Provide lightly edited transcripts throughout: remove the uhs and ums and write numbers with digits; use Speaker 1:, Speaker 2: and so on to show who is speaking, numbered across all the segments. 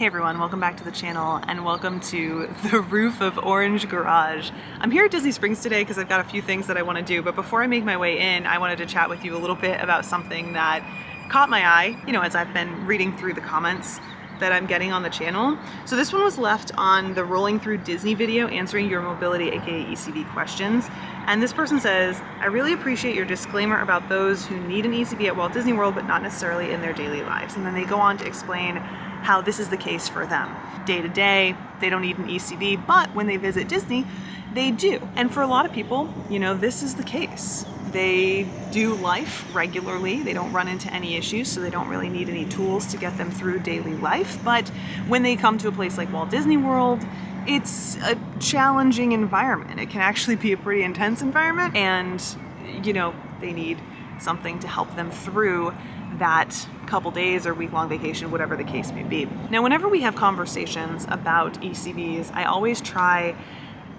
Speaker 1: Hey everyone, welcome back to the channel and welcome to the roof of Orange Garage. I'm here at Disney Springs today because I've got a few things that I want to do, but before I make my way in, I wanted to chat with you a little bit about something that caught my eye, as I've been reading through the comments that I'm getting on the channel. So this one was left on the Rolling Through Disney video answering your mobility aka ECV questions. And this person says, I really appreciate your disclaimer about those who need an ECV at Walt Disney World but not necessarily in their daily lives. And then they go on to explain how this is the case for them. Day to day, they don't need an ECV, but when they visit Disney, they do. And for a lot of people, this is the case. They do life regularly, they don't run into any issues, so they don't really need any tools to get them through daily life. But when they come to a place like Walt Disney World, it's a challenging environment. It can actually be a pretty intense environment, and they need something to help them through that couple days or week-long vacation, whatever the case may be. Now, whenever we have conversations about ECVs, I always try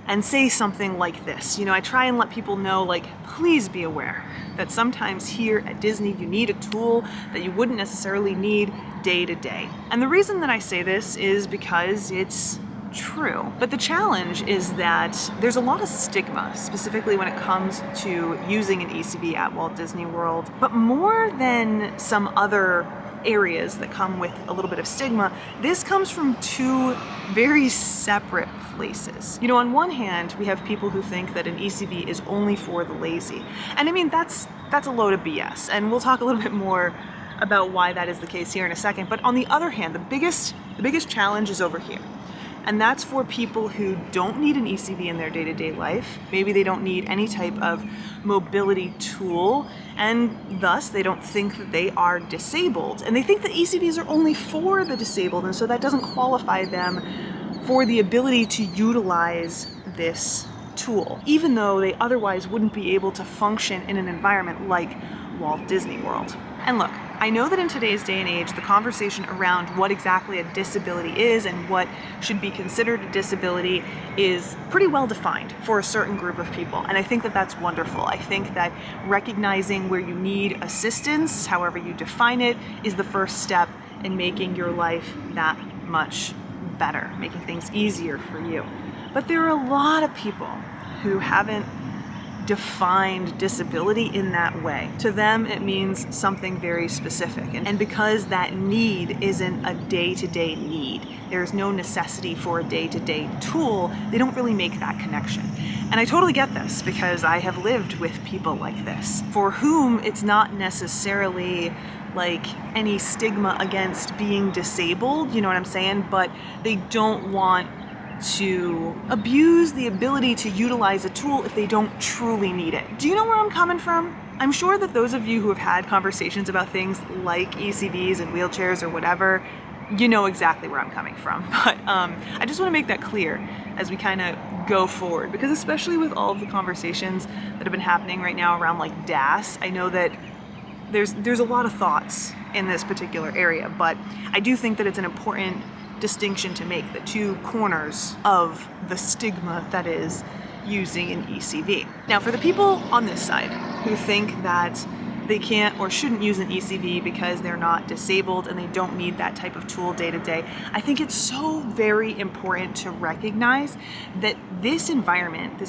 Speaker 1: and say something like this. I try and let people know, please be aware that sometimes here at Disney you need a tool that you wouldn't necessarily need day to day. And the reason that I say this is because it's true. But the challenge is that there's a lot of stigma, specifically when it comes to using an ECV at Walt Disney World. But more than some other areas that come with a little bit of stigma, this comes from two very separate places. On one hand, we have people who think that an ECV is only for the lazy. And I mean, that's a load of BS. And we'll talk a little bit more about why that is the case here in a second. But on the other hand, the biggest challenge is over here. And that's for people who don't need an ECV in their day-to-day life. Maybe they don't need any type of mobility tool, and thus they don't think that they are disabled. And they think that ECVs are only for the disabled, and so that doesn't qualify them for the ability to utilize this tool, even though they otherwise wouldn't be able to function in an environment like Walt Disney World. And look, I know that in today's day and age, the conversation around what exactly a disability is and what should be considered a disability is pretty well defined for a certain group of people. And I think that that's wonderful. I think that recognizing where you need assistance, however you define it, is the first step in making your life that much better, making things easier for you. But there are a lot of people who haven't defined disability in that way. To them, it means something very specific. And because that need isn't a day-to-day need, there's no necessity for a day-to-day tool, they don't really make that connection. And I totally get this because I have lived with people like this, for whom it's not necessarily like any stigma against being disabled, you know what I'm saying? But they don't want to abuse the ability to utilize a tool if they don't truly need it. Do you know where I'm coming from? I'm sure that those of you who have had conversations about things like ECVs and wheelchairs or whatever, you know exactly where I'm coming from. But I just want to make that clear as we kind of go forward, because especially with all of the conversations that have been happening right now around like DAS, I know that there's a lot of thoughts in this particular area, but I do think that it's an important distinction to make, the two corners of the stigma that is using an ECV. Now, for the people on this side who think that they can't or shouldn't use an ECV because they're not disabled and they don't need that type of tool day to day, I think it's so very important to recognize that this environment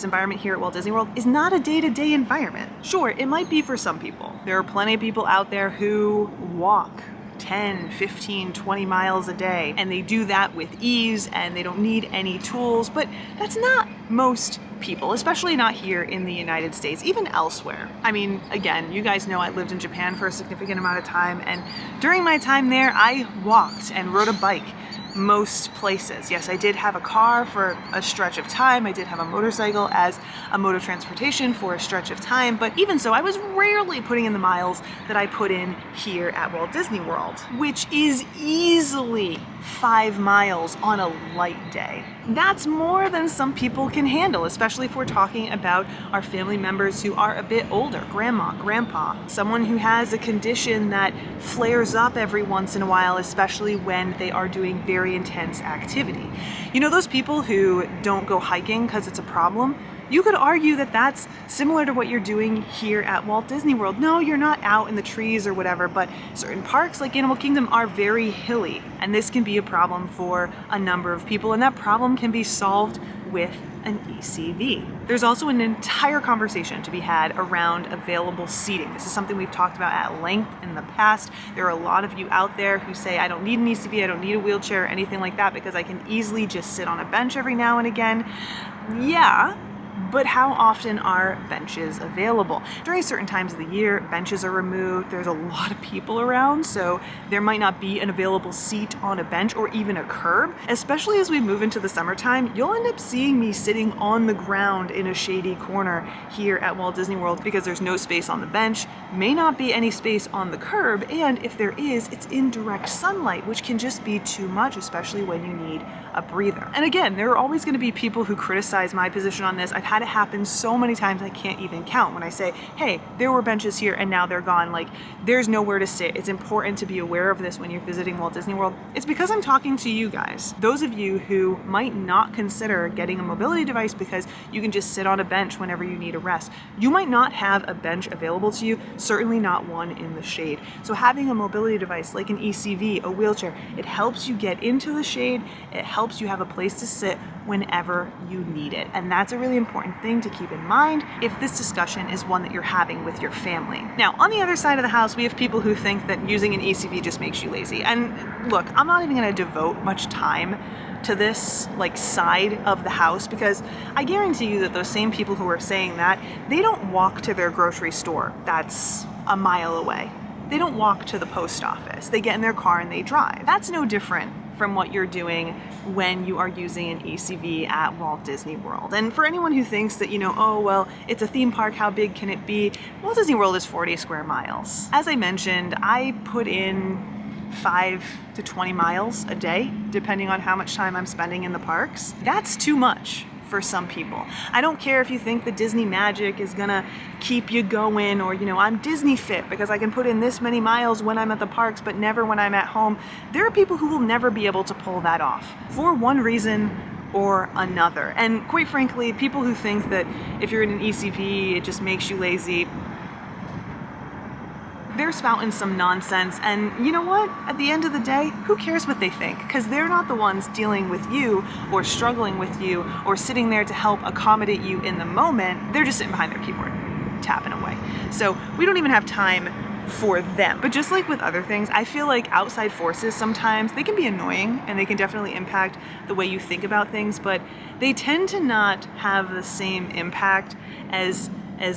Speaker 1: here at Walt Disney World is not a day-to-day environment. Sure, it might be for some people. There are plenty of people out there who walk 10, 15, 20 miles a day, and they do that with ease and they don't need any tools, but that's not most people, especially not here in the United States, even elsewhere. I mean, again, you guys know I lived in Japan for a significant amount of time, and during my time there, I walked and rode a bike most places. Yes, I did have a car for a stretch of time. I did have a motorcycle as a mode of transportation for a stretch of time, but even so, I was rarely putting in the miles that I put in here at Walt Disney World, which is easily 5 miles on a light day. That's more than some people can handle, especially if we're talking about our family members who are a bit older, grandma, grandpa, someone who has a condition that flares up every once in a while, especially when they are doing very intense activity. Those people who don't go hiking because it's a problem, You could argue that that's similar to what you're doing here at Walt Disney World. No, you're not out in the trees or whatever, but certain parks like Animal Kingdom are very hilly, and this can be a problem for a number of people, and that problem can be solved with an ECV. There's also an entire conversation to be had around available seating. This is something we've talked about at length in the past. There are a lot of you out there who say, I don't need an ECV, I don't need a wheelchair or anything like that because I can easily just sit on a bench every now and again. Yeah, but how often are benches available? During certain times of the year, benches are removed. There's a lot of people around, so there might not be an available seat on a bench or even a curb. Especially as we move into the summertime, you'll end up seeing me sitting on the ground in a shady corner here at Walt Disney World because there's no space on the bench, may not be any space on the curb, and if there is, it's in direct sunlight, which can just be too much, especially when you need a breather. And again, there are always going to be people who criticize my position on this. I've had it happen so many times I can't even count when I say, hey, there were benches here and now they're gone. Like, there's nowhere to sit. It's important to be aware of this when you're visiting Walt Disney World. It's because I'm talking to you guys. Those of you who might not consider getting a mobility device because you can just sit on a bench whenever you need a rest. You might not have a bench available to you, certainly not one in the shade. So having a mobility device like an ECV, a wheelchair, it helps you get into the shade. It helps you have a place to sit whenever you need it. And that's a really important thing to keep in mind if this discussion is one that you're having with your family. Now, on the other side of the house, we have people who think that using an ECV just makes you lazy. And look, I'm not even going to devote much time to this side of the house because I guarantee you that those same people who are saying that, they don't walk to their grocery store that's a mile away. They don't walk to the post office. They get in their car and they drive. That's no different from what you're doing when you are using an ECV at Walt Disney World. And for anyone who thinks that, oh, well, it's a theme park, how big can it be? Walt Disney World is 40 square miles. As I mentioned, I put in 5 to 20 miles a day, depending on how much time I'm spending in the parks. That's too much for some people. I don't care if you think the Disney magic is gonna keep you going or, I'm Disney fit because I can put in this many miles when I'm at the parks but never when I'm at home. There are people who will never be able to pull that off for one reason or another. And quite frankly, people who think that if you're in an ECV, it just makes you lazy, they're spouting some nonsense, and you know what? At the end of the day, who cares what they think? Because they're not the ones dealing with you or struggling with you or sitting there to help accommodate you in the moment. They're just sitting behind their keyboard, tapping away. So we don't even have time for them. But just like with other things, I feel like outside forces sometimes, they can be annoying and they can definitely impact the way you think about things, but they tend to not have the same impact as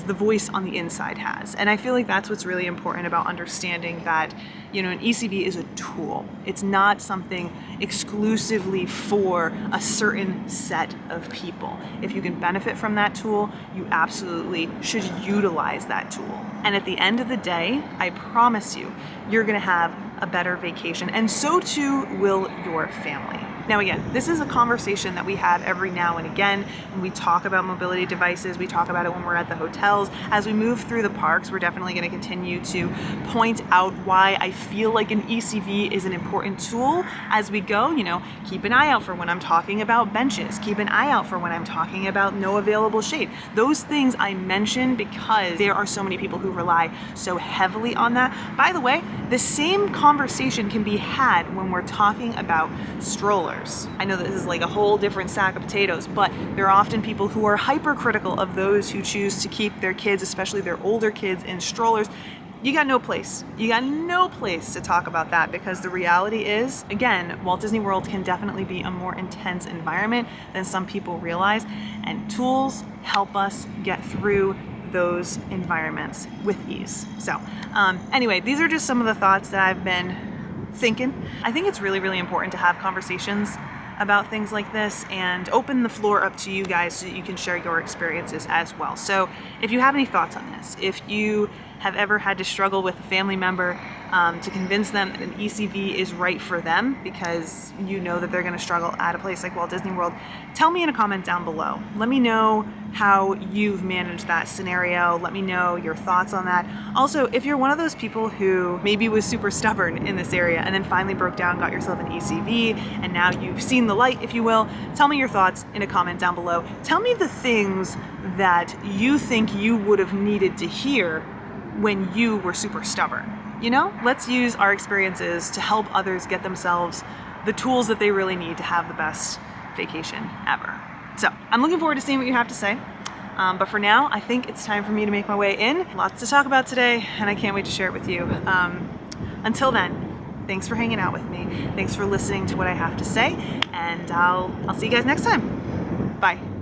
Speaker 1: the voice on the inside has. And I feel like that's what's really important about understanding that, an ECV is a tool. It's not something exclusively for a certain set of people. If you can benefit from that tool, you absolutely should utilize that tool. And at the end of the day, I promise you, you're gonna have a better vacation, and so too will your family. Now again, this is a conversation that we have every now and again when we talk about mobility devices. We talk about it when we're at the hotels. As we move through the parks, we're definitely going to continue to point out why I feel like an ECV is an important tool as we go. Keep an eye out for when I'm talking about benches. Keep an eye out for when I'm talking about no available shade. Those things I mention because there are so many people who rely so heavily on that. By the way, the same conversation can be had when we're talking about strollers. I know this is like a whole different sack of potatoes, but there are often people who are hypercritical of those who choose to keep their kids, especially their older kids, in strollers. You got no place. You got no place to talk about that because the reality is, again, Walt Disney World can definitely be a more intense environment than some people realize, and tools help us get through those environments with ease. So anyway, these are just some of the thoughts that I've been thinking. I think it's really, really important to have conversations about things like this and open the floor up to you guys so that you can share your experiences as well. So if you have any thoughts on this, if you have ever had to struggle with a family member to convince them that an ECV is right for them because you know that they're going to struggle at a place like Walt Disney World, tell me in a comment down below. Let me know how you've managed that scenario. Let me know your thoughts on that. Also, if you're one of those people who maybe was super stubborn in this area and then finally broke down, got yourself an ECV, and now you've seen the light, if you will, tell me your thoughts in a comment down below. Tell me the things that you think you would have needed to hear when you were super stubborn. You know, let's use our experiences to help others get themselves the tools that they really need to have the best vacation ever. So I'm looking forward to seeing what you have to say. But for now, I think it's time for me to make my way in. Lots to talk about today, and I can't wait to share it with you. Until then, thanks for hanging out with me. Thanks for listening to what I have to say, and I'll see you guys next time. Bye.